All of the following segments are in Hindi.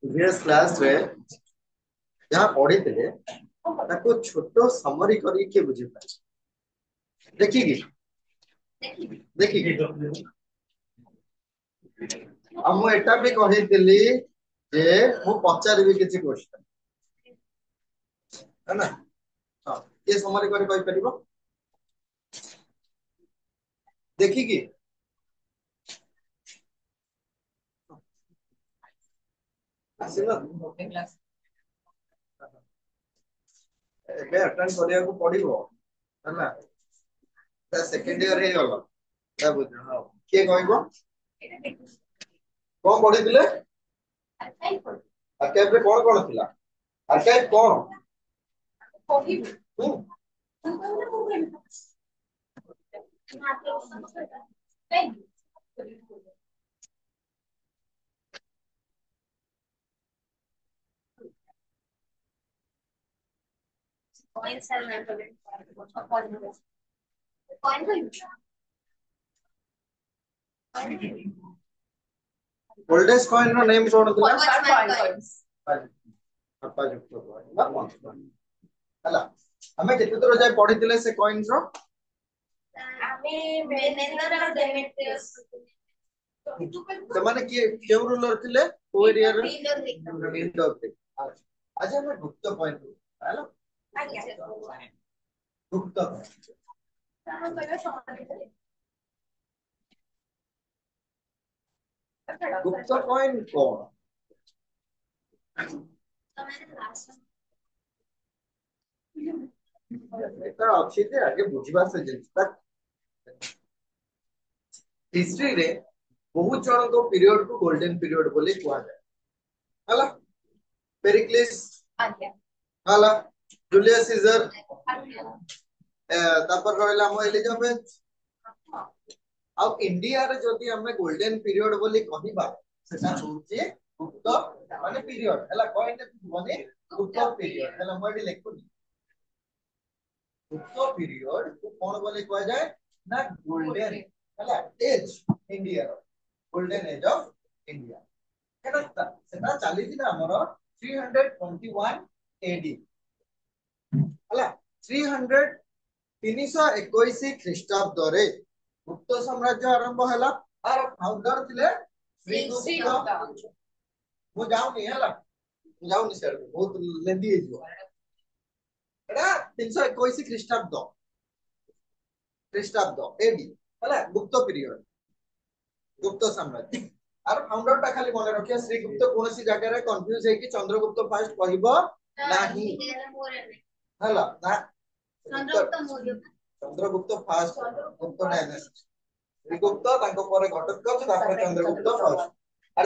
प्रीवियस क्लास रे जहाँ पढ़ी थे ताको छोटो समरी करी के बुझी पाए देखिए देखिए अब मु एटा भी कहि दिली जे मु पचारिबी किछि क्वेश्चन है ना। हां ये समरी करी कहि परिबो देखि कि आसिला क्लास एबे अटेंड करिया को पड़िबो है ना। ता सेकंड ईयर हे गलो ता बुझ हां के कहइबो कोन पढिथिले आर्काइव रे कोन थिला आर्काइव कोन कहइबो ओल्डेस्ट कॉइन रो नेम कोन थिला अपा जुक्त कॉइन बा हला हमें केते दूर जाय पढिथिले से कॉइन्स रो हमें मेनेंदर और डेमेट्रियस ସେମାନେ କିଏ କେଉଁ ରୁଲର ଥିଲେ କୋ ଏରିଆର ଲିଣ୍ଡର ଥିଲେ ଆଜି ଆମେ ଗୁପ୍ତ ପଏଣ୍ଟ ହେଲା ଗୁପ୍ତ ଗୁପ୍ତ କଏନ କଣ এটা ଅଛି ଯେ ଆଗେ ବୁଝିବା ସେ ଜିନିଷଟା ହିଷ୍ଟ୍ରି ରେ ବହୁତ ଜଣଙ୍କ ପିରିୟଡ କୁ ଗୋल्डन ପିରିୟड ବୋଲି କୁହାଯାଏ ହେଲା पेरिक्लिस ହେଲା ଜୁଲିୟस सीजर ତାपर ରହିଲା ଆମ ଏଲିଜାବେଥ ଆଉ इंडिया रे जदि हमें गोल्डन पीरियड बोली कहिबा सेटा होची गुप्त माने पीरियड हला कहते माने गुप्त पीरियड हला मोडी लेखुनी गुप्त पीरियड को कोन बोली कह जाय ना गोल्डन हला एज इंडिया रो गोल्डन एज ऑफ इंडिया सेटा चली थी हमर 321 एडी हला 300 321 ख्रीष्टाब्द रे गुप्त साम्राज्य आरंभ हला आर फाउंडर थिले श्रीगुप्त मु जाउनी हला मु जाउनी सर बहुत लेंदी हे जो एडा 321 ख्रीष्टाब्द एडी हला गुप्त पीरियड गुप्त साम्राज्य आर फाउंडर ता खाली मने रखिया श्रीगुप्त कोनसी जगह रे कंफ्यूज है कि चंद्रगुप्त फर्स्ट कहबो नाही हला ना चंद्रगुप्त फर्स्ट गुप्त डायनेस्टी श्रीगुप्त तांको परे घटोत्कच तापर चंद्रगुप्त फर्स्ट आर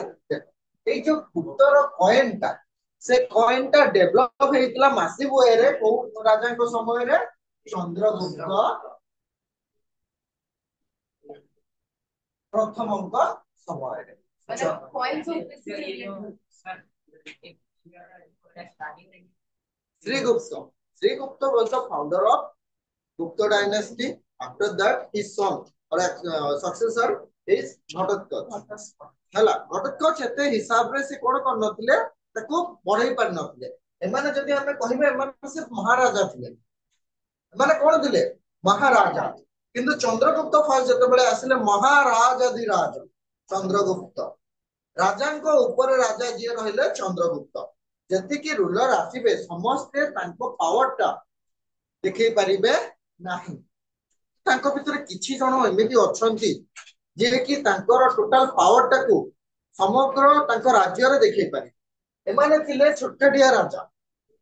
ए जो गुप्तर कॉइन ता से कॉइन ता डेवलप हेतिला मासिव वे रे को राजा को समय रे चंद्रगुप्त प्रथम का समय रे मतलब coin Shrigupta was the founder of Gupta dynasty. After that his son or successor is Ghatotkacha हला घटोत्कच एते हिसाब रे से कोन कर नथिले ताको पढाई पार नथिले एमाने जदि हमें कहिबे एमाने से महाराजा थिले एमाने कोन थिले महाराजा किंतु चंद्रगुप्त फर्स्ट जते बेले आसिले महाराजाधिराज चंद्रगुप्त राजांको ऊपर राजा जे रहिले चंद्रगुप्त जति कि रूलर आसीबे समस्त तांको पावर टा देखै परिबे नाही तांको भितर किछि जण एमिति अछंती जे कि तांकर टोटल पावर टा को समग्र तांको राज्य रे देखै पारि एमाने थिले छोटटिया राजा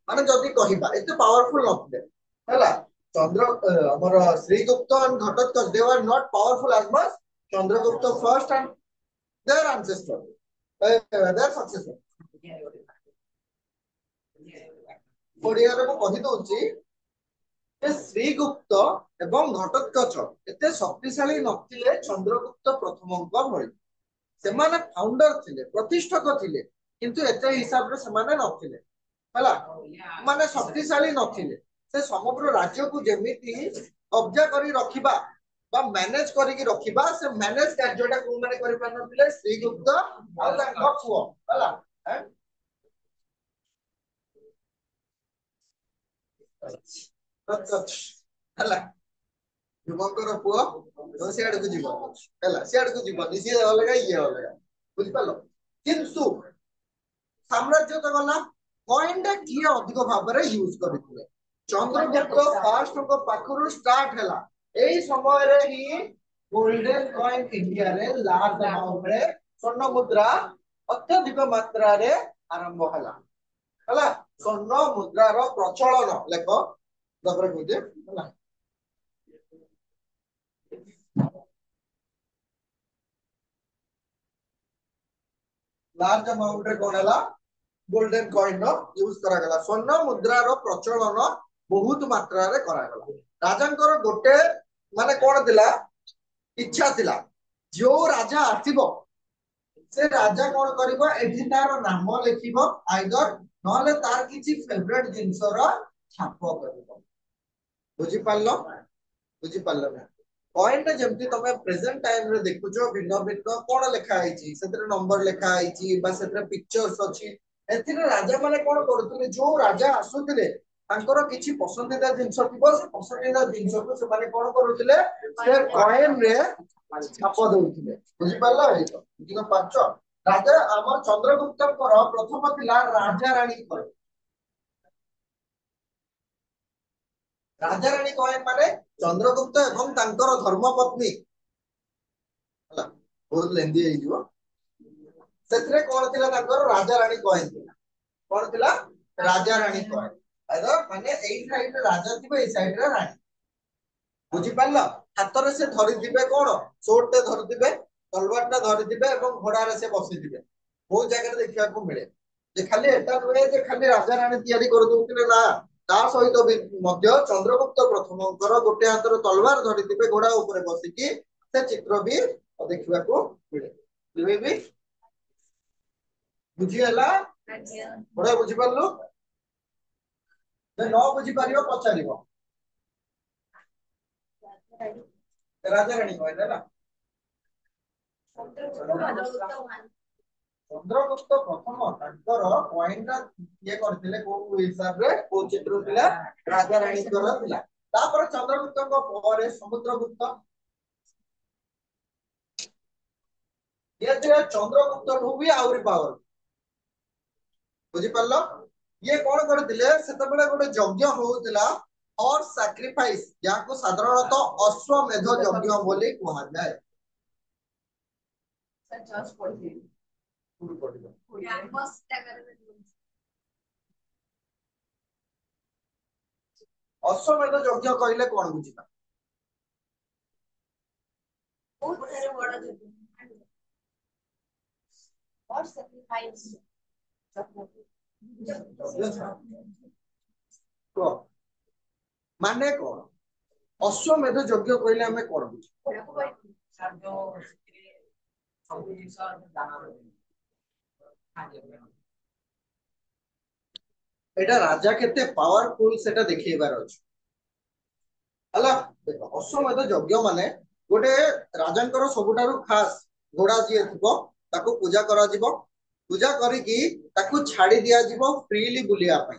माने जदि कहिबा एते पावरफुल नथिले हला चंद्र हमर Srigupta and Ghatotkacha they were not powerful as much Chandragupta first and their ancestor their successor Odia रे को कहि दोची जे श्रीगुप्त एवं घटोत्कच एते शक्तिशाली नथिले चंद्रगुप्त प्रथमଙ୍କ भଳି सेमाने फाउंडर थिले प्रतिष्ठक थिले किंतु एते हिसाब रे सेमाने नथिले हला माने शक्तिशाली नथिले से समग्र राज्य को जेमिति कब्जा करी रखिबा बा मैनेज करी की रखिबा से मैनेज कार्यटा को माने करि पार नथिले श्रीगुप्त आ तांको पुओ हला ହେଲା ଧ୍ରୁବଙ୍କର ପୁଅ ତ ସିଆଡେ କୁ ଯିବ ହେଲା ସିଆଡେ କୁ ଯିବନି ସିଏ ଅଲଗା ଇଏ ଅଲଗା ବୁଝିପାରିଲ କିନ୍ତୁ ସାମ୍ରାଜ୍ୟ ତ ଗଲା କଏନ ଟା କିଏ ଅଧିକ ଭାବରେ ୟୁଜ କରିଥିଲେ ଚନ୍ଦ୍ରଗୁପ୍ତ ଫାଷ୍ଟଙ୍କ ପାଖରୁ ଷ୍ଟାର୍ଟ ହେଲା ଏଇ ସମୟରେ ହିଁ ଗୋल्डन कॉइन इंडिया रे लार्ज अमाउंट रे स्वर्ण मुद्रा अत्यधिक मात्रा रे आरंभ ହେଲା स्वर्ण मुद्रार प्रचलन लेख तापर कहते ହେଲା लार्ज अमाउंट रे कोन हला गोल्डन कॉइन नो यूज करा गला स्वर्ण मुद्रार प्रचलन बहुत मात्रा रे करा गला राजांकर गोटे माने कोन दिला इच्छा थिला जो राजा आसीबो से राजा कोन करबो एठी तार नाम लिखिबो आइदर नले तार किछि फेवरेट जिंसर छाप करबो बुझी पारलो ना पॉइंट जेमती तमे प्रेजेंट टाइम रे देखुचो भिन्न भिन्न कोन लेखा आइछि सेतरे नंबर लेखा आइछि बा सेतरे पिक्चर्स अछि एथिरे राजा माने कोन करथुले जो राजा आसुतिले तांकर किछि पसंदीदा जिंस थिबो से पसंदीदा जिंस को से माने कोन करूतिले से कॉइन रे छाप दउतिले बुझी पारलो एई तो बुझी पारछो राजा हमर चंद्रगुप्त पर प्रथम थिला राजा रानी पर राजा रानी कॉइन माने चंद्रगुप्त एवं तांकर धर्मपत्नी हला बहुत लेंदी हे जिवो सेतरे कोन थिला तांकर राजा रानी कॉइन थिला कोन थिला राजा रानी कॉइन अदर माने एई साइड रे राजा थिबे एई साइड रे रानी बुझी पारलो हाथ रे से धरि दिबे कोन सोट ते धरि दिबे तलवार ता धरि दिबे एवं घोड़ा रे से बसि दिबे बहुत जगह देखिया को मिले जे खाली एटा नुहे जे खाली राजा रानी तयारी कर दउतिले ना ता सहित मध्य चंद्रगुप्त प्रथमकर गोटे हाथर तलवार धरिथिबे घोड़ा ऊपर बसिकी से चित्र भी देखिबा को मिले भी बुझी हला बड़ा बुझी पारलो जे न बुझी पारियो पचारिबो राजा रानी कहले ना चंद्रगुप्त प्रथम तांकर कॉइन रा ये करथिले को हिसाब रे को चित्र थिला राजा रानी कर थिला तापर चंद्रगुप्त को परे समुद्रगुप्त ये थिला चंद्रगुप्त नु भी आउरी पावर बुझी पारलो ये कोन करथिले सेते बेले गोटे यज्ञ होउतिला और सैक्रिफाइस याको साधारणतः अश्वमेध यज्ञ बोली कहा जाय सच पढ़ी अश्वमेध यज्ञ कहले कोन बुझिबा बहुत सारे बड़ा यज्ञ और सैक्रिफाइस को माने कोन अश्वमेध यज्ञ कहले हमें कोन बुझिबा सर जो सब जिंस दान एटा राजा केते पावरफुल सेटा देखैबार अछि हला देखो अश्वमेध यज्ञ माने गोटे राजांकर सबुठारु खास घोड़ा जे थिबो ताको पूजा करा जिवो पूजा करिकी ताको छाडी दिया जिवो फ्रीली बुलिया पई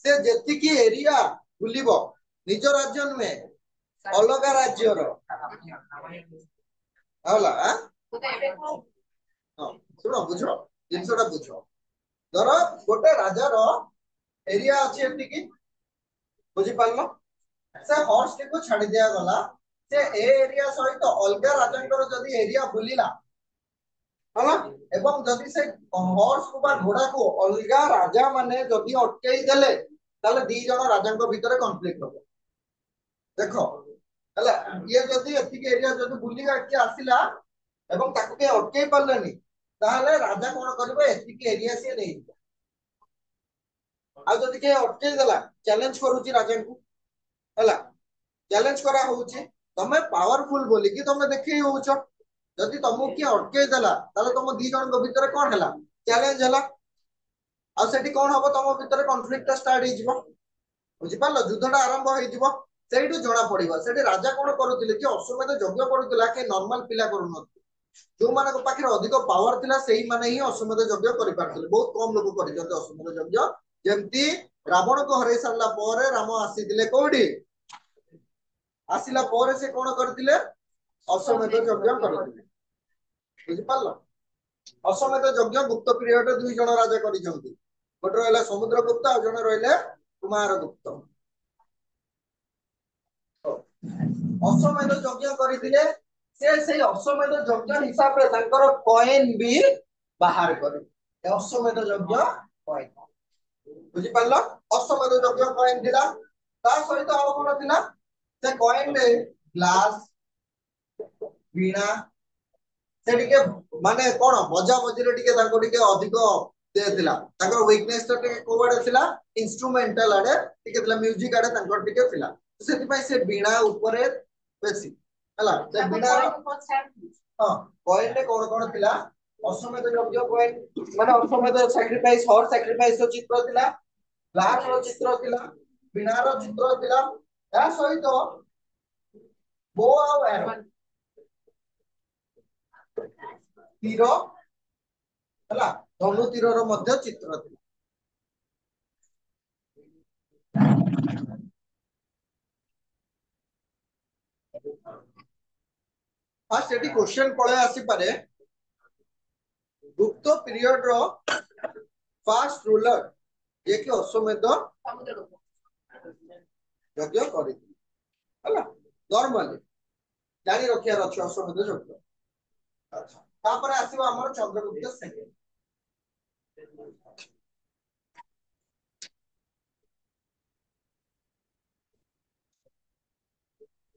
से जेतिकी एरिया बुलिबो निज राज्य नुहे अलगा राज्य रो हला हां सुनो बुझो जिंसटा बुझो धर गोटे राजार एरिया अछि एतिकी बुझी पारलो से हॉर्स को छाडी दिया गला से ए एरिया सहित अलगा राजांकर जदी एरिया बुलिला हला एवं जदी से हॉर्स को बा घोड़ा को अलगा राजा माने जदी अटकेई देले ताले दी जण राजांक भितरे कॉन्फ्लिक्ट हो देखो हला ये जदी एतिकी एरिया जदी बुलिगा के आसिला एवं ताको के अटकेई पारलेनी ताले राजा कोन करबे एतिकी एरिया से नै आ जदी के अटकेई देला चैलेंज करूची राजा को हला चैलेंज करा होउची तमे पावरफुल बोली कि तमे देखि होउचो जदी तमु के अटकेई देला ताले तम दी जण को भितरे कोन हला चैलेंज हला आ सेठी कोन हबो तम भितरे कॉन्फ्लिक्ट स्टार्ट हे जिवो बुझी पारलो युद्धटा आरंभ हे जिवो सेठी जणा पड़िबो सेठी राजा कोन करूतिले कि अश्वमेध यज्ञ करूतिला के नॉर्मल पिला करू न जो माने पाखरे अधिक पावर थिला सेही माने ही अश्वमेध यज्ञ करि पारथिले बहुत कम लोग करिजते अश्वमेध यज्ञ जेमती रावण को हरई सारा पर राम आसीथिले कोठी आसिला पर से कोन करथिले अश्वमेध यज्ञ करथिले बुझि पारलो अश्वमेध यज्ञ गुप्त पीरियड दुई जन राजा करिसंती गोटे रहला समुद्रगुप्त आ जने रहले कुमारगुप्त अश्वमेध यज्ञ करथिले से अश्वमेध यज्ञ हिसाब रे तांकर कॉइन भी बाहर करे अश्वमेध यज्ञ कॉइन बुझि पारलो अश्वमेध यज्ञ कॉइन थिला ता सहित आ कोन थिला से कॉइन रे ग्लास वीणा से टिके माने कोन बजा बजी रे टिके तांको टिके अधिक देथिला तांकर वीकनेस तो टिके कोवाडे थिला इंस्ट्रूमेंटल आडे टिके थिला म्यूजिक आडे तांकर टिके थिला सेति पई से वीणा ऊपरे बेसी हला से वीणा हां कॉइन रे कोन थिला अश्वमेध यज्ञ कॉइन माने अश्वमेध सैक्रिफाइस हर सैक्रिफाइस रो चित्र थिला ग्लास रो चित्र थिला वीणा रो चित्र थिला या सहित बो आ एरो तीर हला धनु तीर रो मध्य चित्र थिला फास्ट सेठी क्वेश्चन पळे आसी पारे गुप्त पीरियड रो फास्ट रूलर ये कि अश्वमेध यज्ञ करि हला नॉर्मली जानी रखिया रछ अश्वमेध यज्ञ अच्छा तापर आसीबा हमर चंद्रगुप्त सेकेंड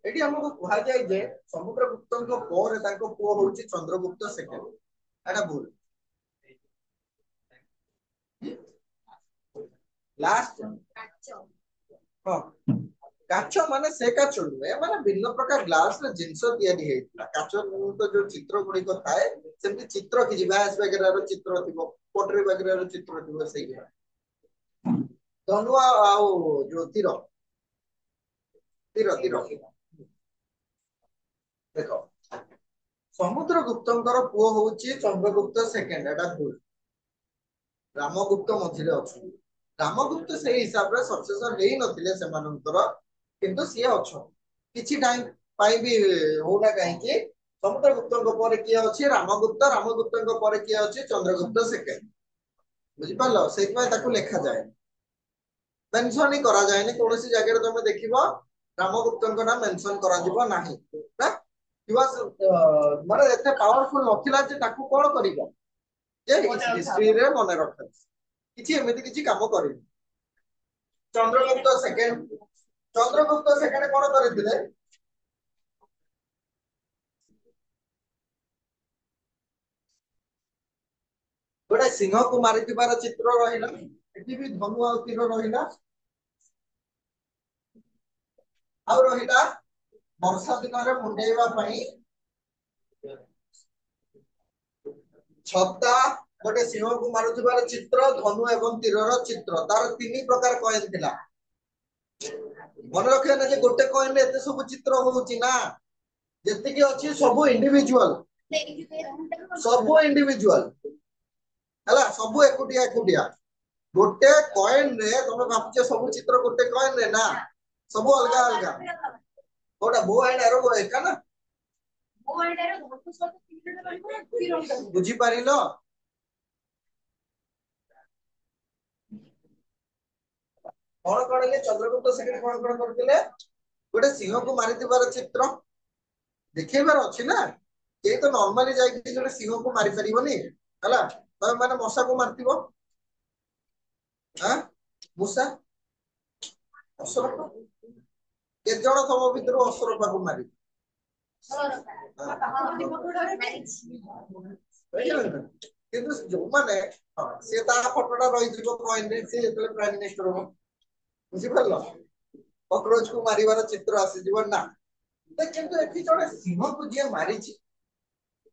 एटी हमको कहा जाय जे समुद्रगुप्तन को पर तांको पुओ होची चंद्रगुप्त सेकेंड एटा भूल लास्ट हां काचो माने से काचो नुए माने भिन्न प्रकार ग्लास रे जिंस तयारी हेतिला काचो तो जो चित्र गुडी को थाए सेमति चित्र कि व्यास वगैरह रो चित्र थिबो पोटरी वगैरह रो चित्र थिबो सेही धनु आ जो तीर तीर तीर देखो समुद्रगुप्तंकर पुओ होची चंद्रगुप्त सेकेंड एटा भूल रामगुप्त मझिरे अछि रामगुप्त से हिसाब रे सक्सेसर हेई नथिले सेमानंतर किंतु सिए अछो किछि टाइम पाई भी होना काहे कि समुद्रगुप्तंक पर किए अछि रामगुप्त रामगुप्तंक पर किए अछि चंद्रगुप्त सेकेंड बुझि पालो सेति में ताकू लेखा जाय मेंशन ही करा जाय ने कोनोसी जगह रे तुम देखिबो रामगुप्तंक नाम मेंशन करा जिवो नाही ना he was माने एते पावरफुल नथिला जे ताकू कोन करिवो जे हिस्ट्री रे मने रख किछि एमिति किछि काम करि चंद्रगुप्त सेकेंड कोन करिथिले गोटे सिंह को मारिथिबार चित्र रहिला एठी भी धनु आ तीर रहिला आ रहिला वर्षा दिन रे मुंडेइबा पई छत्ता गोटे सिंह को मारुथिबार चित्र धनु एवं तीरर चित्र तार तीन प्रकार कॉइन थिला मन रखे ना जे गोटे कॉइन रे एते सब चित्र होउची ना जति के अछि सब इंडिविजुअल हला सब एकुटिया गोटे कॉइन रे तमे भाबुचे सब चित्र गोटे कॉइन रे ना सब अलगा अलगा गोटा बो एंड एरो को एका ना बो एंड एरो धनु सब तीन रहइबो तीर बुझी पारिलो कोन ले चंद्रगुप्त सेकेंड कोन करथिले गोटे सिंह को मारिथिबार चित्र देखैबार अछि ना ए तो नॉर्मली जाय कि गोटे सिंह को मारि परिबोनी हला तमे माने मशा को मारतिबो हां मूसा असुर के जण तम भीतर असुर को मारि किंतु जो माने से ता फोटोटा रहि जिवो कॉइन रे से जेतले प्राइम मिनिस्टर हो बुझि परलो कॉकरोच को मारिवार चित्र आसी जीवन ना किंतु एठी जणे सिंह को जे मारि छि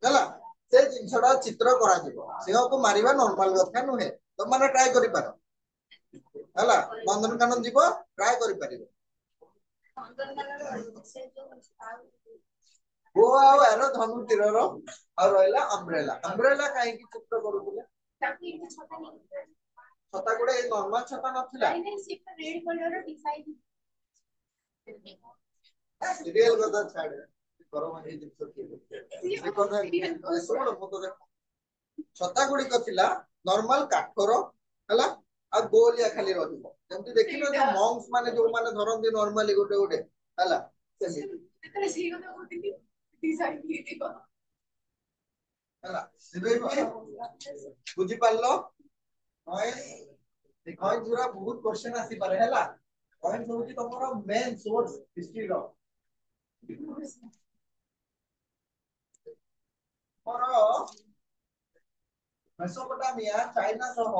हला से जिनसडा चित्र करा जिवो सिंह को मारिबा नॉर्मल कथा नुहे तो माने ट्राई करि पारो हला नंदनकानन जीवो ट्राई करि परिबो वो आउ एरो धनु तीरर आ रहला अम्ब्रेला काहे कि चित्र करूले छता गुड़े नॉर्मल छता नथिला रेड कलर डिजाइन रियल कथा छाड़ गरम हे जिंस की से कथा सुन मु तो छता गुड़ी थिला नॉर्मल काठर हला आ गोलिया खाली रहइबो जेंति देखिनो जो मॉन्क्स माने जो माने धरंती नॉर्मली गोटे गोटे हला सेमी डिजाइन हला बुझी पारलो कॉइन पूरा बहुत क्वेश्चन आसी पारे हला कॉइन होची तमरो मेन सोर्स हिस्ट्री रो और मेसोपोटामिया चाइना सह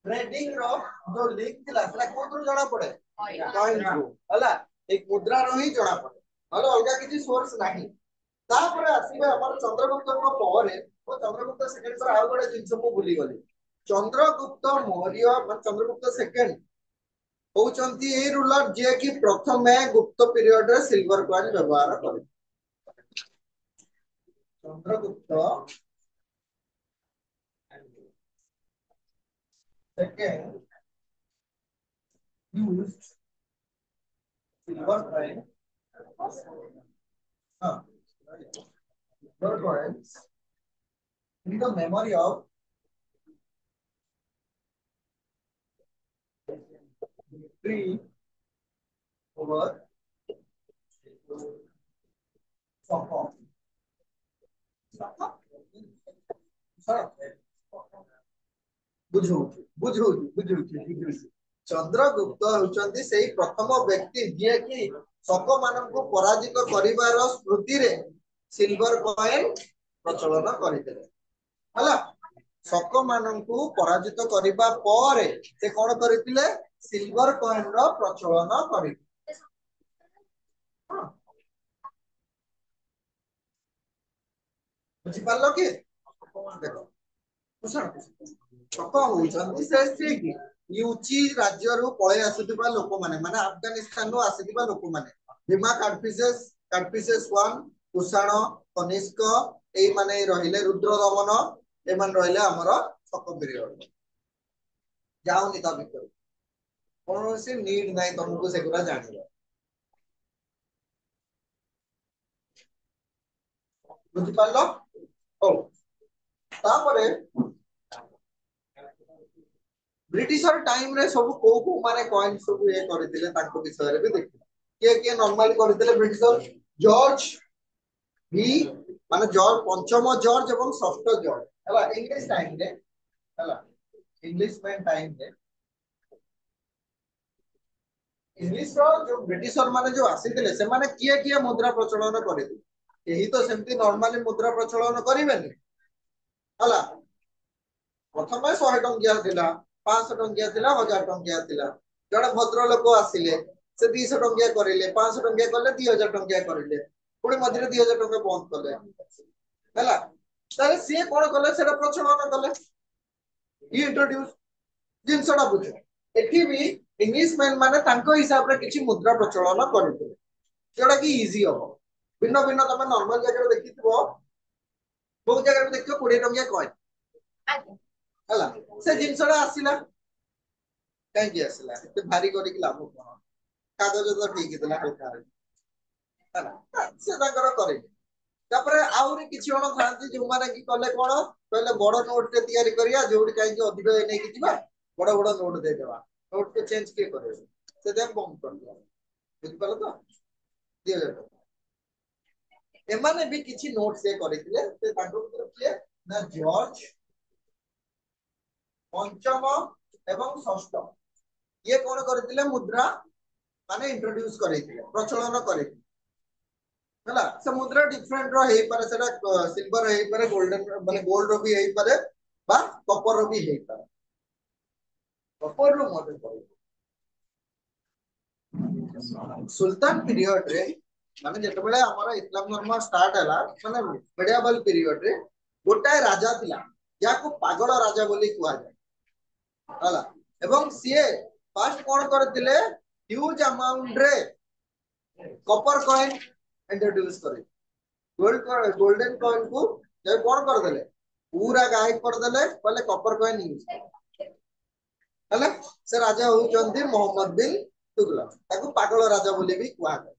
ट्रेडिंग रो जो लिंक थिला सेला कोथु जणा पड़े कॉइन को हला एक मुद्रा रो ही जणा पड़े हलो अलगा किछि सोर्स नाही तापर आसीबे हमर चंद्रगुप्त को पहरे ओ चंद्रगुप्त सेकंड पर आउ बडे जिंस को भूली गली चंद्रगुप्त मौर्य मतलब चंद्रगुप्त सेकंड होचंती ए रूलर जे कि प्रथम गुप्त पीरियड रे सिल्वर कॉइन व्यवहार करे Chandragupta second used silver coin silver coins in the memory of victory over Stockholm. Chandragupta होचंती सेही प्रथम व्यक्ति जे कि शक मानकु पराजित करिवार स्मृति रे सिल्वर कॉइन प्रचलन करितले हला शक मानकु पराजित करिबा परे से कोन करितले सिल्वर कॉइन रो प्रचलन करितले बुझी पालो कि देखो शक होचंती से कि यूची राज्य रु पळे आसुतिबा लोक माने माने अफगानिस्तान रु आसुतिबा लोक माने भीमा कार्डफिसेस 1 कुषाण कनिष्क एई माने रहिले रुद्रदमन ए मान रहिले हमर शक पीरियड जाउनी ता भीतर कोन से नीड नाही तुमको सेगुरा जानिबा बुझी पालो ओ तापरे ब्रिटिशर टाइम रे सब को माने कॉइन सब ये करथिले ताको विषय रे भी देखिला के नॉर्मल करथिले ब्रिटिशर जॉर्ज भी माने जॉर्ज पंचम जॉर्ज एवं षष्ठ जॉर्ज हला इंग्लिश टाइम रे हला इंग्लिश में टाइम रे इंग्लिश रो जो ब्रिटिशर माने जो आसीथिले से माने किए मुद्रा प्रचलन करिथिले एही तो सेमती नॉर्मली मुद्रा प्रचलन करिवेनी हला प्रथम 100 टंकिया थिला 500 टंकिया थिला 1000 टंकिया थिला जड़े भद्र लोक आसिले से 200 टंकिया करिले 500 टंकिया करले 2000 टंकिया करिले पुणी मध्य 2000 टंका बंद कले हला तारे से कोन कले सेटा प्रचलन कले ही इंट्रोड्यूस जिंसडा बुझ एठी भी इंग्लिश मैन माने तांको हिसाब रे किछि मुद्रा प्रचलन करथिले जेडा कि इजी हो भिन्न भिन्न तमे नॉर्मल जगह देखिथिबो बहुत जगह देखियो 20 टंकिया कॉइन हला से जिंसडा आसिला काई कि आसिला एते भारी करी कि लाभ कोन कागज तो ठीक थिला हल्का हला से ताकर करे तापरे आउरी किछि जण थांती जो माने कि कले कोन कहले बड़ नोट ते तयारी करिया जोडी काई कि अधिक नै कि जिबा बड़ बड़ नोट दे देबा नोट के चेंज के करे से दे बम कर दिया बुझ पालो तो दिया जातो एमाने भी किछि नोट से करिथिले से ताको किए ना जॉर्ज पंचम एवं षष्ठ ये कौन करथिले मुद्रा माने इंट्रोड्यूस करथिले प्रचलन करथिले हला से मुद्रा डिफरेंट रो हेई पारे सेटा सिल्वर हेई पारे गोल्डन माने गोल्ड रो भी हेई पारे बा कॉपर रो भी हेई पारे कॉपर रो मॉडल करे सुल्तान पीरियड रे माने जेते बेले हमरा इस्लाम धर्म स्टार्ट हला माने मेडिएवल पीरियड रे गोटाए राजा थिला याको पागल राजा बोली कुआ जाय हला एवं सीए फर्स्ट कोन करथिले ह्यूज अमाउंट रे कॉपर कॉइन इंट्रोड्यूस करे गोल्डन कॉइन को जब कोन कर देले पूरा गायब कर देले पहले कॉपर कॉइन यूज ହେଲା ସେ ରାଜା ହଉଛନ୍ତି ମୋହମ୍ମଦ ବିନ୍ ତୁଗଲକ ତାକୁ ପାଗଳ ରାଜା ବୋଲି ବି କୁହାଯାଏ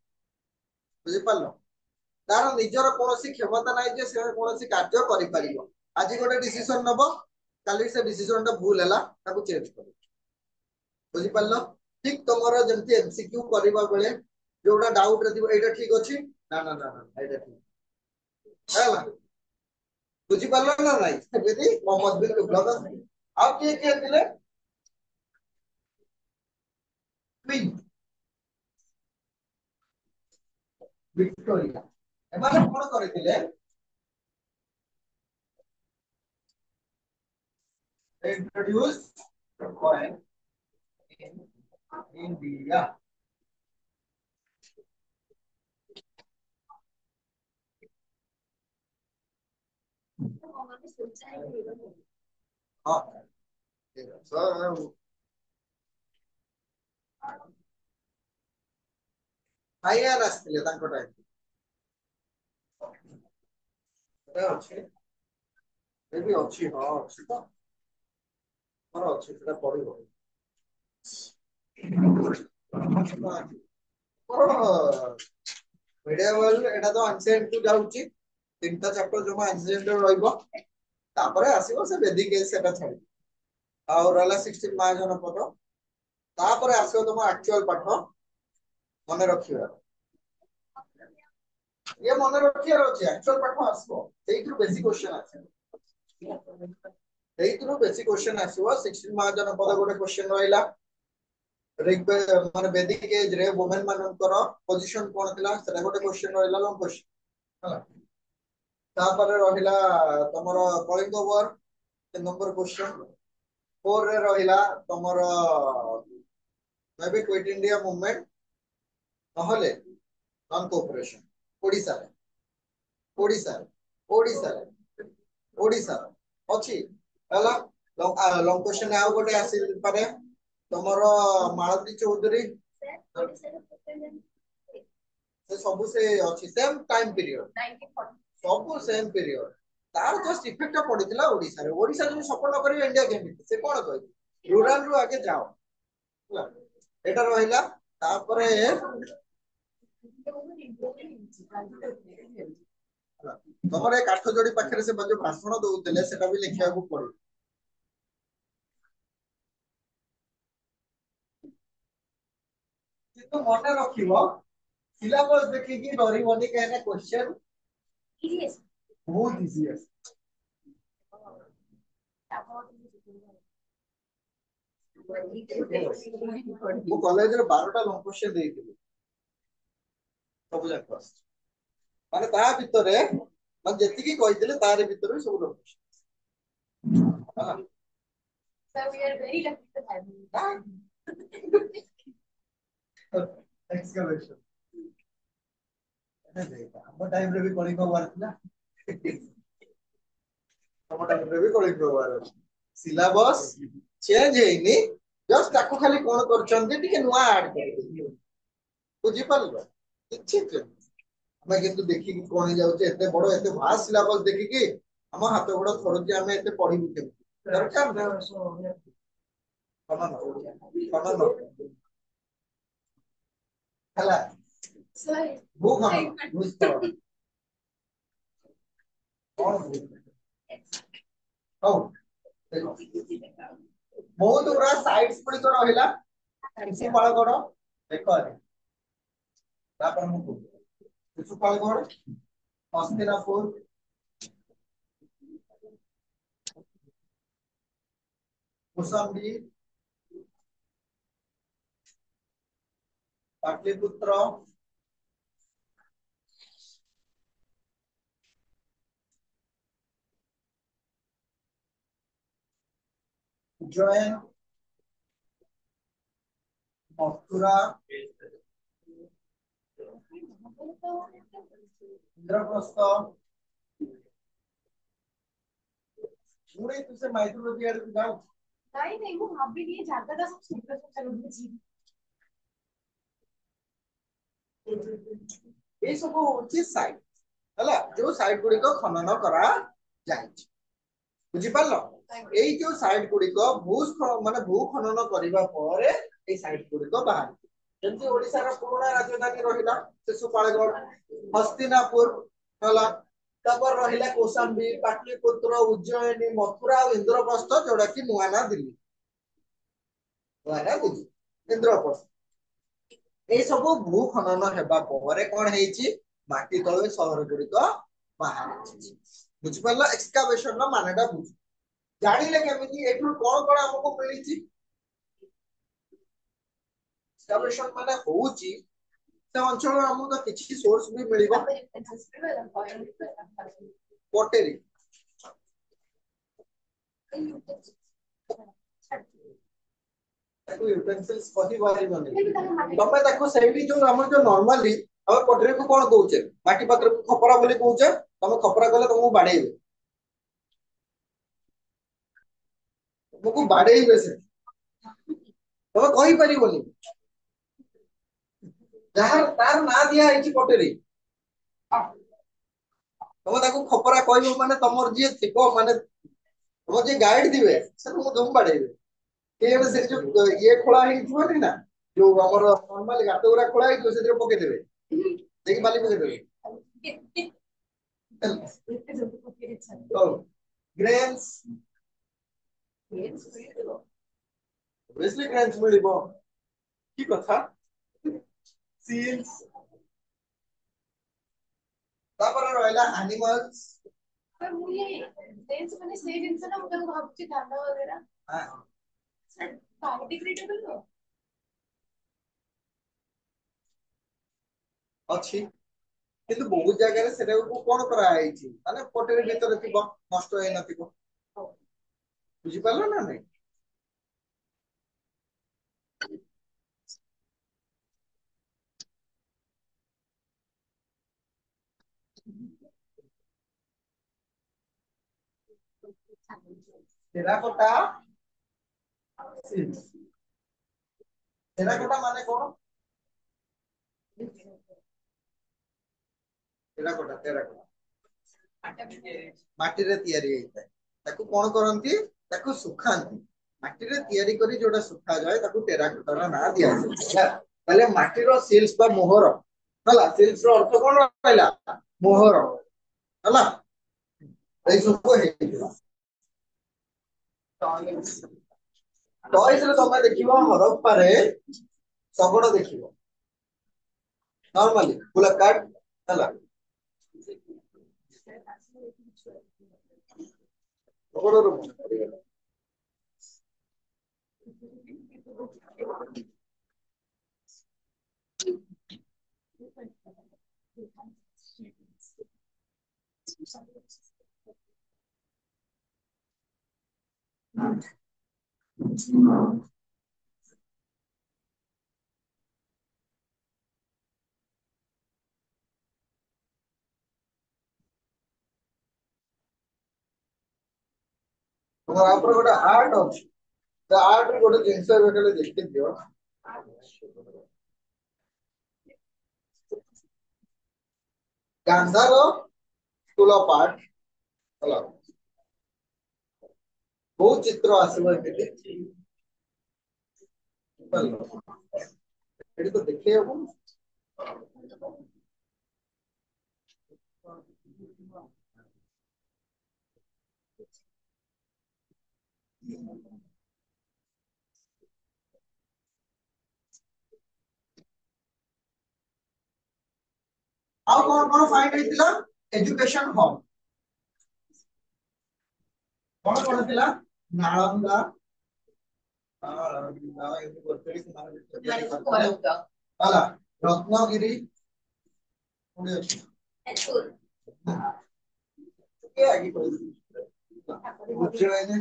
ବୁଝିପାରିଲ ତାର ନିଜର କୌଣସି କ୍ଷମତା ନାହିଁ ଯେ ସେ କୌଣସି କାର୍ଯ୍ୟ କରିପାରିବ ଆଜି ଗୋଟେ ଡିସିସନ ନବ କାଲି ସେ ଡିସିସନ ଟା ଭୁଲ ହେଲା ତାକୁ ଚେଞ୍ଜ କରିବ ବୁଝିପାରିଲ ଠିକ ତମର ଯେମିତି ଏମସିକ୍ୟୁ କରିବା ବେଳେ ଯୋଉଟା ଡାଉଟ ରେ ଥିବ ଏଇଟା ଠିକ ଅଛି ନା ନା ନା ନା ଏଇଟା ଠିକ ହେଲା ବୁଝିପାରିଲ ନା ନାଇଁ ସେମିତି ମୋହମ୍ମଦ ବିନ୍ ତୁଗଲକ ଆଉ କିଏ ଥିଲେ କ୍ୱିନ୍ ଭିକ୍ଟୋରିଆ ଏମାନେ କଣ କରିଥିଲେ introduced coin in India हाँ ହାଇଆର ଆସିଥିଲେ ତାଙ୍କ ଟାଇମ ଅଛି ଏ ବି ଅଛି ହଁ ଅଛି ତ ମୋର ଅଛି ସେଟା ପଢିବ ମିଡିଏଭାଲ ଏଟା ତ ଆନ୍ସିଏଣ୍ଟ କୁ ଯାଉଛି ତିନିଟା ଚାପ୍ଟର ଜମା ଆନ୍ସିଏଣ୍ଟ ରହିବ ତାପରେ ଆସିବ ସେ ବେଦିକ ଏଜ ସେଟା ଛାଡି ଆଉ ରହିଲା 16 ମହାଜନ ପଦ ତାପରେ ଆସିବ ତମ ଆକ୍ଚୁଆଲ ପାଠ ମନେ ରଖିବା ये मन रखियार अछि एक्चुअल पाठ आसबो सेइथु बेसी क्वेश्चन आसे सेइथु बेसी क्वेश्चन आसीबो 16 महाजन पद गोटे क्वेश्चन रहिला ऋग्वेद माने वैदिक एज रे वुमेन मानकर पोजीशन कोन थिला सेटा गोटे क्वेश्चन रहिला लॉन्ग क्वेश्चन हला तापर रहिला तमरो कलिंग वॉर के नंबर क्वेश्चन 4 रे रहिला तमरो मेबी क्विट इंडिया मूवमेंट नहले नॉन कोऑपरेशन ओडिसा रे ओडिसा ओडिसा ओडिसा अछि हला लॉन्ग क्वेश्चन आउ गोटे आसी पारे तमरो मालती चौधरी से सब से अछि सेम टाइम पीरियड 1940 सब सेम पीरियड तार जस्ट इफेक्ट पडितला ओडिसा रे ओडिसा जो सपोर्ट न करिवे इंडिया केमिति से कोन कहि रूरल रु आगे जाओ हला एटा रहिला तापरे तमरे काठ जोड़ी पाखरे से जो भाषण दउतले सेटा भी लिखिया को पड़े किंतु मने रखिबो सिलेबस देखि कि डरिबोनी कहने क्वेश्चन इजी बहुत इजी है वो कॉलेज रे 12टा लॉन्ग क्वेश्चन देइथिलि सब जाक माने ता भितरे मन जेति की कहिथिले तारे भितरे सब long question sir we are very lucky to have you exclamation हम टाइम रे भी कलिंग वार थिला हम टाइम रे भी कलिंग वार सिलेबस चेंज हेइनी जस्ट ताको खाली कोन करचंदी टिके नुवा ऐड कर बुझी पालबो किछि हमें किंतु देखि कि कोन जाउचे एते बडो एते भास सिलेबस देखि कि हम हाथ गोड़ थरुची हमें एते पढिबु के दरकार कमन हला सर बुक हम बुझतो कौन हो बहुत गुरा साइट्स पड़ी तो रहिला शिशुपालगढ़ देखो रे तापर मु शिशुपालगढ़ हस्तिनापुर कुसुम्बी पाटलिपुत्र उज्जैन मथुरा इंद्रप्रस्थ पूरे तुसे माइथोलॉजी आड़ जाओ नहीं वो भाभी नहीं जाता था सब सुपर सब चलो ये सब होची साइट हला जो साइट गुडी को खनन करा जाय बुझी पालो এই ଯୋଉ ସାଇଟ୍ ଗୁଡିକ ମାନେ ଭୂ ଖନନ କରିବା ପରେ ଏଇ ସାଇଟ୍ ଗୁଡିକ ବାହାରିଛି। ଯେମିତି ଓଡିଶାର ପୁରୁଣା ରାଜଧାନୀ ରହିଲା ଶିଶୁପାଳଗଡ, ହସ୍ତିନାପୁର ହେଲା, ତାପରେ ରହିଲା କୌଶାମ୍ବୀ, ପାଟଲିପୁତ୍ର, ଉଜ୍ଜୟିନୀ, ମଥୁରା ଆଉ ଇନ୍ଦ୍ରପ୍ରସ୍ଥ, ଯୋଉଟା କି ନୂଆ ନା ଦିଲ୍ଲୀ। ଇନ୍ଦ୍ରପ୍ରସ୍ଥ এই ସବୁ ଭୂ ଖନନ ହେବା ପରେ କଣ ହେଇଛି, ମାଟି ତଳେ ସହର ଗୁଡିକ ବାହାରିଛି। ବୁଝିପାରିଲ? ଏକ୍ସକାଭେସନ ର ମାନେଟା ବୁଝ। ଜାଣିଲେ କେମିତି ଏଠୁ କଣ କଣ ଆମକୁ ମିଳିଛି? ଏକ୍ସକାଭେସନ ମାନେ ହଉଛି ସେ ଅଞ୍ଚଳରୁ ଆମକୁ ତ କିଛି ସୋର୍ସ ବି ମିଳିବ। ପଟେରୀ ତାକୁ ୟୁଟେନ୍ସିଲ୍ସ କହିପାରିବନି ତମେ, ତାକୁ ସେଇଠି ଯୋଉ ଆମର ଯୋଉ ନର୍ମାଲି ଆମେ ପଟେରୀକୁ କଣ କହୁଛେ, ମାଟି ପାତ୍ରକୁ ଖପରା ବୋଲି କହୁଛେ। ତମେ ଖପରା କଲେ ତମକୁ ବାଡେଇବେ, ତମକୁ ବାଡେଇବେ ସେ, ତମେ କହିପାରିବନି। ଯାହାର ତାର ନାଁ ଦିଆ ହେଇଛି ପଟେରୀ, ତମେ ତାକୁ ଖପରା କହିବ ମାନେ ତମର ଯିଏ ଥିବ, ମାନେ ତମର ଯିଏ ଗାଇଡ ଥିବେ ସେ ତମକୁ ଧୁମ ବାଡେଇବେ। ସେ ଯୋଉ ଇଏ ଖୋଳା ହେଇଥିବନି ନା, ଯୋଉ ଆମର ନର୍ମାଲି ଗାତ ଗୁଡା ଖୋଳା ହେଇଥିବ, ସେଥିରେ ପକେଇଦେବେ, ଦେଇକି ବାଲି ପକେଇଦେବେ। ଗ୍ରେନ୍ସ ମିଳିବ, କି କଥା। ସିଲ୍ସ, ତାପରେ ରହିଲା ଆନିମଲ୍ସ। ମୁଁ ये सेंस मैंने सेम जिनसे ना मुझे भाबुची धान वगैरह सर बायोडिग्रेडेबल हो ଅଛି, କିନ୍ତୁ ବହୁତ ଜାଗାରେ ସେଟାକୁ କଣ କରାଯାଇଛି, ମାନେ ପଟେରୀ ଭିତରେ ଥିବ, ନଷ୍ଟ ହେଇନଥିବ। ବୁଝିପାରିଲ ନା ନାଇଁ? ଟେରାକୋଟା ଟେରାକୋଟା ମାନେ କଣ? ମାଟିରେ ତିଆରି ହେଇଥାଏ। ତାକୁ କଣ କରନ୍ତି, ତାକୁ ଶୁଖାନ୍ତି। ମାଟିରେ ତିଆରି କରି ଯୋଉଟା ଶୁଖାଯାଏ ତାକୁ ଟେରାକୋଟାର ନାଁ ଦିଆଯାଏ। ତାହେଲେ ମାଟିର ସିଲ୍ସ ବା ମୋହର ହେଲା, ସିଲ୍ସ ର ଅର୍ଥ କଣ ରହିଲା? ମୋହର ହେଲା, ଏଇ ସବୁ ହେଇଥିଲା। ଟଏଜରେ ତମେ ଦେଖିବ ହରପ୍ପାରେ ଶଗଡ଼ ଦେଖିବ, ନର୍ମାଲି ପୁରା କାଟ ହେଲା, ଶଗଡ଼ର ତାପରେ ଗୋଟେ ଆର୍ଟ ଅଛି, ସେ ଆର୍ଟରେ ଗୋଟେ ଜିନିଷ ଏବେ ଖାଲି ଦେଖିଦିଅ। ଗାନ୍ଧାର ସ୍କୁଲ ଅଫ ଆର୍ଟ ହେଲା, ବହୁତ ଚିତ୍ର ଆସିବ ଏମିତି, ଏଠି ତ ଦେଖେଇ ହବ। ଆଉ କଣ ଫାଇଣ୍ଡ ହେଇଥିଲା? ଏଜୁକେସନ ହବ କଣ ଥିଲା? ନାଳନ୍ଦା ହେଲା, ରତ୍ନଗିରି ଉଜ୍ଜୟିନୀ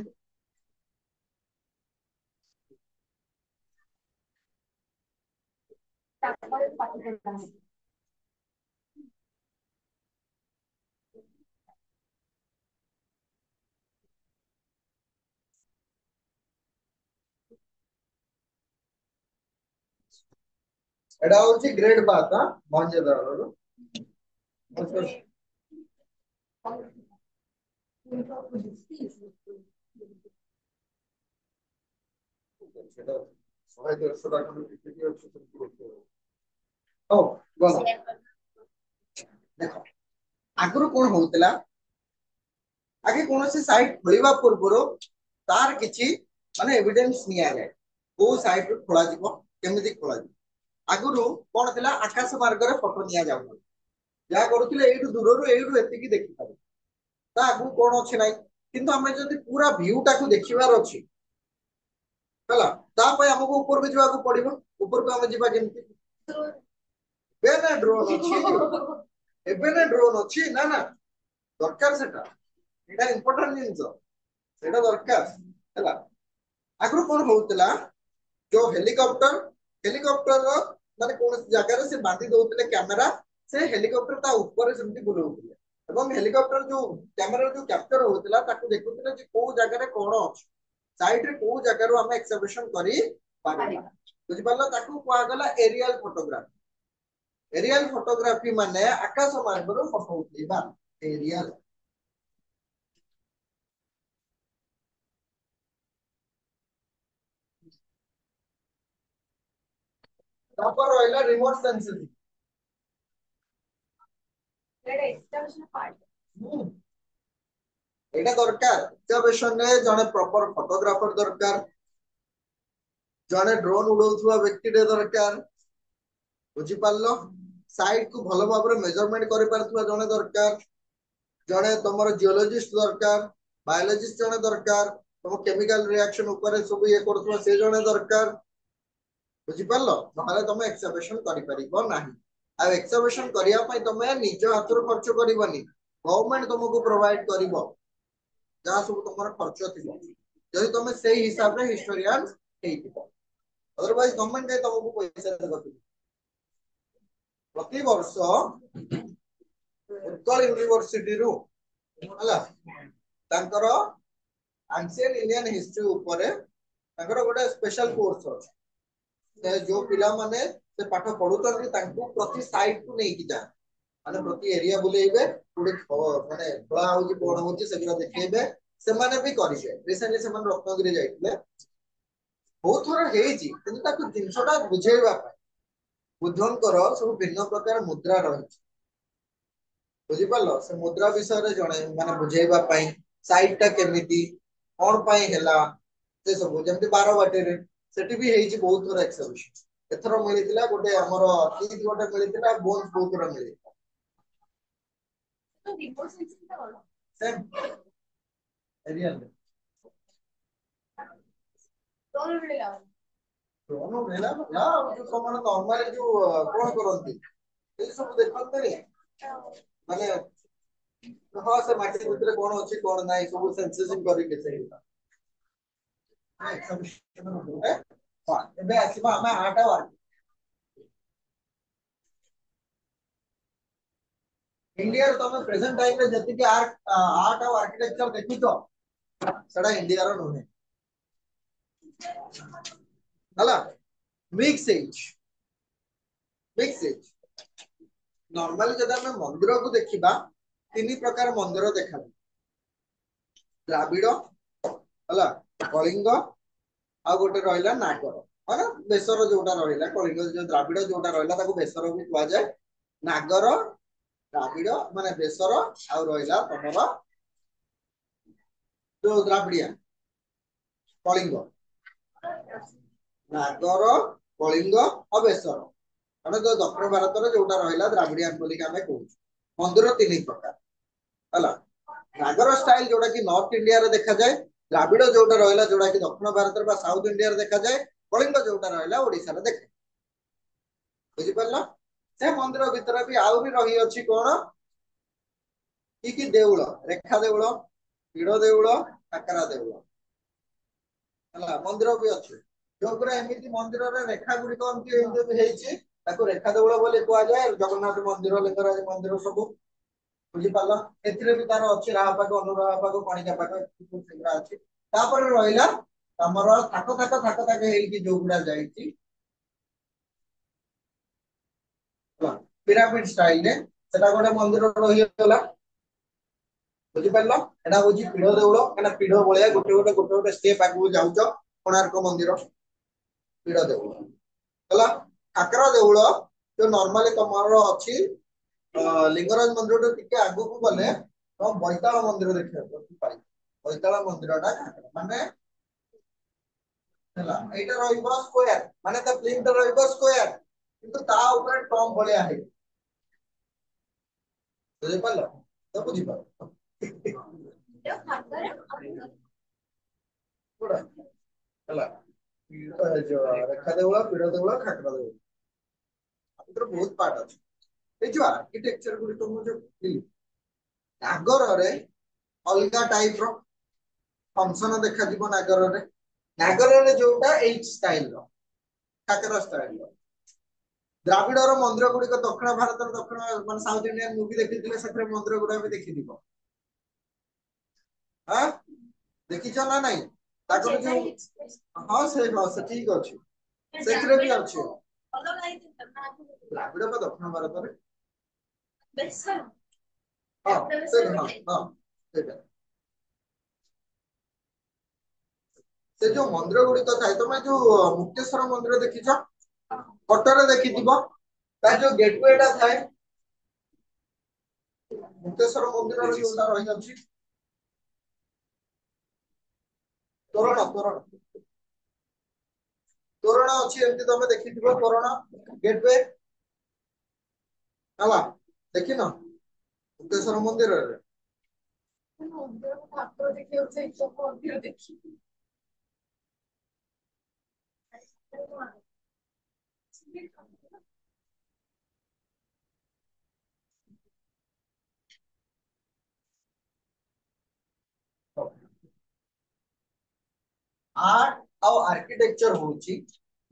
ଏଟା ହଉଛି ଗ୍ରେଟ୍ ବାଥ ମହେଞ୍ଜୋଦାରୋର। ସେଟା 100-150 ଟା ଖଣ୍ଡେ ଟିକେଟ ଅଛି ସେମିତି ଦେଖିବ। ହଉ ଗଲା ଦେଖ ଆଗରୁ କଣ ହଉଥିଲା ଆगे କୌଣସି ସାଇଟ୍ ଖୋଲିବା ପୂର୍ବରୁ तार किछि माने एविडेंस निया जाए को साइट रो खोला जिवो केमिति खोला जिवो आगुरु कोन थिला आकाश मार्ग रे फोटो निया जाउ या करूथिले एइटु दूररु एइटु एति की देखि पारे ता आगु कोन अछि नै किंतु हमें जदी पूरा व्यू टाकू देखिबार अछि हला ता पय हमकु ऊपर को जिवा को पड़िबो ऊपर को हम जिवा केमिति बेना ड्रोन अछि एबेना ड्रोन अछि ना ना दरकार सेटा एटा इंपोर्टेंट जिंस सेटा दरकार हला आगु कोन होउतला जो हेलीकॉप्टर रो माने कोन जगह रे से बांधी दोउतले कैमरा से हेलीकॉप्टर ता ऊपर सेमति बुलौतले एवं हेलीकॉप्टर जो कैमरा जो कैप्चर होउतला ताकू देखुतले जे को जगह रे कोन अछि साइड रे को जगह रो हम एक्सहिबिशन करी पारिबा बुझि पालो ताकू कोआ गला एरियल फोटोग्राफी माने आकाश मार्ग रो फोटो उठेबा एरियल तापर रहला रिमोट सेंसिंग एटा दरकार एक्सहिबिशन रे जने प्रॉपर फोटोग्राफर दरकार जने ड्रोन उड़ौथुवा व्यक्ति रे दरकार बुझि पालो साइट को भलो भाबरे मेजरमेंट करि पारथुवा जने दरकार जने तमरो जियोलॉजिस्ट दरकार बायोलॉजिस्ट जने दरकार तम केमिकल रिएक्शन ऊपर सब ये करथुवा से जने दरकार बुझि पालो नहले तम एक्सहिबिशन करि परिबो नाही आ एक्सहिबिशन करिया पई तमे निज हाथरो खर्च करिवनी गवर्नमेंट तुमको प्रोवाइड करिवो जा सब तुमर खर्च थिबो जदि तमे सेही हिसाब रे हिस्टोरियन हेइथिबो अदरवाइज गवर्नमेंट के तुमको पैसा देबो प्रति वर्ष उत्कल यूनिवर्सिटी रु हला तांकर एंशिएंट इंडियन हिस्ट्री ऊपर तांकर गोटे स्पेशल कोर्स अछि से जो पिला माने से पाठ पढुतन तांको प्रति साइट को नै कि जा माने प्रति एरिया बुलेइबे पुडे माने बळा होची कोण होची सेगरा देखैबे से माने भी करिसे रिसेंटली से माने रत्नगिरी जाइतले बहुत थोड़ा हेची किंतु ताको जिंसटा बुझेइबा बुद्धंकर सब भिन्न प्रकार मुद्रा रही बुझी पालो से मुद्रा विषय रे जणे माने बुझेइबा पई साइट टा केमिति कोन पई हैला से सब जेमति 12 बाटे रे सेठी भी हेची बहुत थोड़ा एक्सहिबिशन एथरो मिलितिला गोटे हमरो कीज गोटे मिलितिला बोन बहुत थोड़ा मिलितिला तो रिपोर्ट सेंसिंग ता बोलो सेम एरियल ड्रोन मिलेला ड्रोन मिला ना जो कमन नॉर्मल जो कोन करंती ए सब देखंतरी माने हां से माटी भितर कोन अछि कोन नाही सब सेंसिंग करि के सही हां एबे आसीबा हम आटा वर्क इंडिया रो तमे प्रेजेंट टाइम रे जति के आर्ट और आर्किटेक्चर देखि तो सडा इंडिया रो नहे हला मिक्स एज नॉर्मली जब हम मंदिर को देखिबा तीन प्रकार मंदिर देखा द्राविड़ हला कलिंग आ गोटे रहिला नागर है ना बेसर जोटा रहिला कलिंग जो द्राविड़ जोटा रहिला ताको बेसर भी कुआ जाय नागर द्राविड़ माने बेसर आ रहिला तमरा जो द्राविडिया कलिंग नागर कलिंग और बेसर माने जो दक्षिण भारत रे जोटा रहिला द्राविडियन बोली हमें कहू मंदिर तीन प्रकार हला नागर स्टाइल जोटा कि नॉर्थ इंडिया रे देखा जाए द्राविड़ जोटा रहिला जोटा कि दक्षिण भारत रे बा साउथ इंडिया रे देखा जाए कलिंग जोटा रहिला ओडिसा रे देखा बुझि परला से मंदिर भीतर भी आउ भी रही अछि कोन की देउळ रेखा देउळ पीड़ देउळ काकरा देउळ हला मंदिर भी अछि जो पूरा एमिति मंदिर रे रेखा गुडी कोनती हेछि ताको रेखा देउळ बोले कुआ जाय जगन्नाथ मंदिर लिंगराज मंदिर सब बुझी पाला एथिरे भी तार अछि राहा पाक अनुराहा पाक पाणिका पाक सेगरा अछि तापर रहिला हमर थाक हेइ कि जो गुडा जाईछि पिरामिड स्टाइल ने सेटा गोटे मंदिर रहि गेला बुझी पाला एटा होछि पीढ़ देउळ एटा पीढ़ बोलिया गोटे स्टेप आगु जाउछ कोणार्क मंदिर ପୀଡ଼ ଦେଉଳ ହେଲା। ଠାକରା ଦେଉଳ ଯୋଉ ନର୍ମାଲି ତମର ଅଛି लिंगराज मंदिर टिके आगु को गले तो बैताल मंदिर देखियो पाई बैताल मंदिर टा माने हला एटा रहइबो स्क्वायर माने त प्लेन त रहइबो स्क्वायर किंतु ता ऊपर टॉम भलिया है बुझि पालो तो बुझि पालो कोडा हला जो रेखा देउला पीड़ देउला खाकरा देउला अंतर बहुत पार्ट अछि ए जो आर्किटेक्चर गुडी तो मुझे नागर रे अलगा टाइप रो फंक्शन देखा जीव नागर रे नागर रे जोटा एच स्टाइल रो काकरा स्टाइल रो द्राविड़ रो मंदिर गुडी को दक्षिण भारत रो दक्षिण मान साउथ इंडियन मूवी देखिथिले सफरे मंदिर गुडा भी देखि दिबो हां देखि छ ना नहीं ताकर जो हां से ठीक अछि सेकरे भी अछि द्राविड़ को दक्षिण भारत रे बेसन हां से हां हां से जो मंदिर गुडी तो थाए तमे जो मुक्तेश्वर मंदिर देखि छ फोटो रे देखि दिबो ता जो गेटवे टा थाए मुक्तेश्वर मंदिर रे जोटा रहि अछि तोरण तोरण तोरण अछि एमति तमे देखि दिबो तोरण गेटवे हला देखि न मुक्तेश्वर मंदिर रे मंदिर ठाकुर देखि होছে सब मंदिर देखि आर्ट और आर्किटेक्चर होची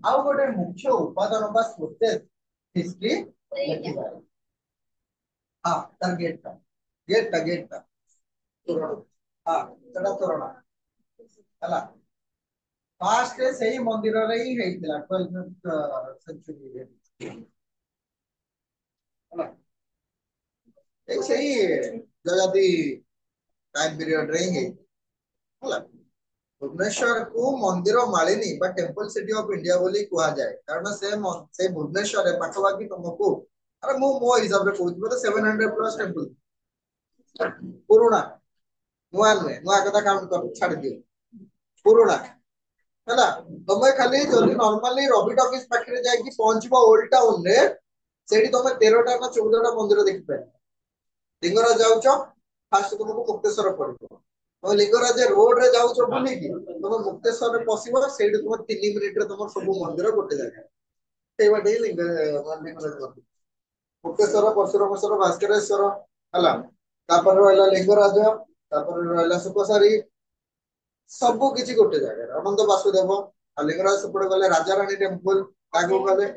आउ गोटे मुख्य उपादान बा सोर्सेस हिस्ट्री हां गेट टा तोरण हां सेटा तोरण हला फास्ट सही मंदिर रे ही हेइतला 12th सेंचुरी रे हला एक सही जगदी टाइम पीरियड रे ही हला भुवनेश्वर को मंदिर मालिनी बा टेंपल सिटी ऑफ इंडिया बोली कुआ जाए कारण से भुवनेश्वर है पाखवाकी तुमको अरे मो हिसाब रे कहूची बोले 700 प्लस टेंपल पुरुना नुआ नुए नुआ कथा काउंट कर छाड़ दियो पुरुना हैला तमे खाली जल्दी नॉर्मली रवि टॉकीज पाखरे जाय कि पहुंचबो ओल्ड टाउन रे सेठी तमे 13टा ना 14टा मंदिर देखि पाए लिंगराज जाउचो फास्ट तुमको मुक्तेश्वर पड़िबो तो लिंगराज रोड रे जाउचो बोली कि तुम मुक्तेश्वर रे पसिबो सेठी तुम 3 मिनिट रे तुम सब मंदिर गोटे जगह ए बाटे लिंगराज मुक्तेश्वर परशुरामेश्वर भास्करेश्वर हला तापर रहला लिंगराज तापर रहला सुपसारी सब किछि गोटे जगह अनंत वासुदेव लिंगराज सपड़ गले राजा रानी टेंपल तागो गले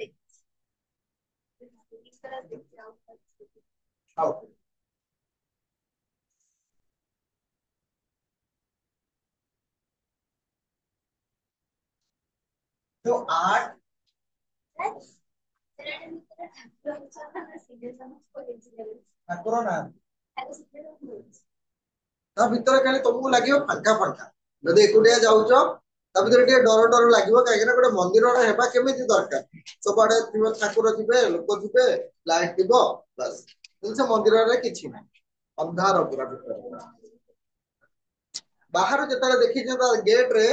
हां तो आर्ट ठाकुर ना ता भीतर खाली तुमको लागियो फांका फांका जदि एकुटिया जाउचो ता भीतर टे डर डर लागियो काहे ना गोटे मंदिर रे हेबा केमिति दरकार सबआडे थिबो ठाकुर थिबे लोक थिबे लाइट थिबो बस से मंदिर रे किछि ना अंधार पूरा भीतर बाहर जतरे देखि जे गेट रे